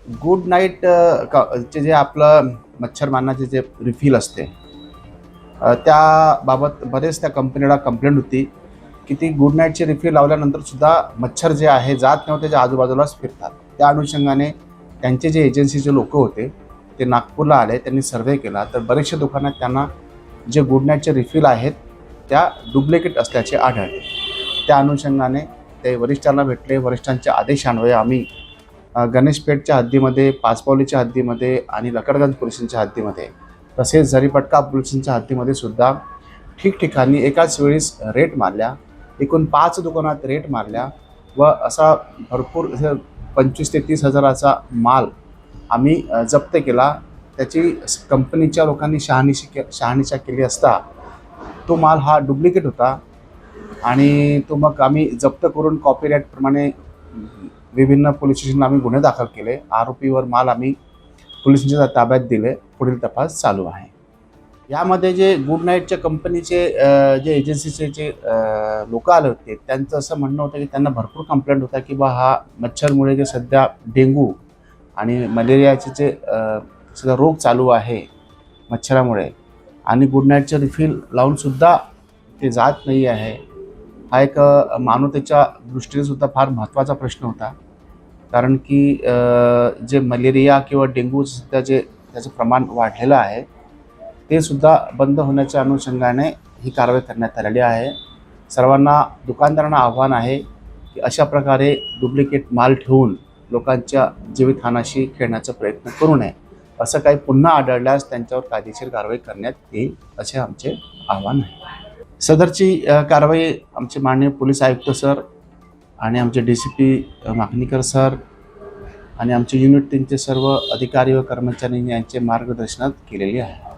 Good night चे जे आपलं मच्छर मारण्याचे जे रिफिल असते, त्याबाबत बरेच त्या कंपनीला कंप्लेंट होती की ती गुड नाईटची रिफिल लावल्यानंतर सुद्धा मच्छर जे आहे जात नव्हते, त्याच्या आजूबाजूलाच फिरतात. त्या अनुषंगाने त्यांचे जे एजन्सीचे लोक होते ते नागपूरला आले, त्यांनी सर्व्हे केला, तर बरेचशा दुकानात त्यांना जे गुड नाईटचे रिफिल आहेत त्या डुप्लिकेट असल्याचे आढळले. त्या अनुषंगाने ते वरिष्ठांना भेटले. वरिष्ठांच्या आदेशान्वये आम्ही गणेशपेठच्या हद्दीमध्ये, पाचपावलीच्या हद्दीमध्ये आणि लकडगंज पोलिसांच्या हद्दीमध्ये, तसेच झरीपटका पोलिसांच्या हद्दीमध्ये सुद्धा ठिकठिकाणी एकाच वेळेस रेड मारल्या. एकूण 5 दुकानात रेड मारल्या व असा भरपूर 25 ते 30 हजाराचा माल आम्ही जप्त केला. त्याची कंपनीच्या लोकांनी शहानिशा केली असता तो माल हा डुप्लिकेट होता आणि तो मग आम्ही जप्त करून कॉपीराईटप्रमाणे विभिन्न पोलीस स्टेशनला आम्ही गुन्हे दाखल केले. आरोपीवर माल आम्ही पोलिसांच्या ताब्यात दिले. पुढील तपास चालू आहे. यामध्ये जे गुड नाईटच्या कंपनीचे जे एजन्सीचे जे लोक आले होते, त्यांचं असं म्हणणं होतं की त्यांना भरपूर कंप्लेंट होता की हा मच्छरमुळे जे सध्या डेंग्यू आणि मलेरियाचे जे सध्या रोग चालू आहे मच्छरामुळे, आणि गुड नाईटचं रिफिल लावूनसुद्धा ते जात नाही आहे. हा एक मानवतेच्या दृष्टीने सुद्धा फार महत्त्वाचा प्रश्न होता. कारण की जे मलेरिया किंवा डेंग्यू सध्या जे त्याचं प्रमाण वाढलेलं आहे ते सुद्धा बंद होण्याच्या अनुषंगाने ही कारवाई करण्यात आलेली आहे. सर्वांना, दुकानदारांना आव्हान आहे की अशा प्रकारे डुप्लिकेट माल ठेवून लोकांच्या जीवितहानीशी खेळण्याचा प्रयत्न करू नये. असं काही पुन्हा आढळल्यास त्यांच्यावर कायदेशीर कारवाई करण्यात येईल, असे आमचे आव्हान आहे. सदरची कारवाई आमचे माननीय पोलीस आयुक्त सर आणि आमचे DCP माकणीकर सर आणि आमचे युनिट 3चे सर्व अधिकारी व कर्मचाऱ्यांनी यांचे मार्गदर्शनात केलेली आहे.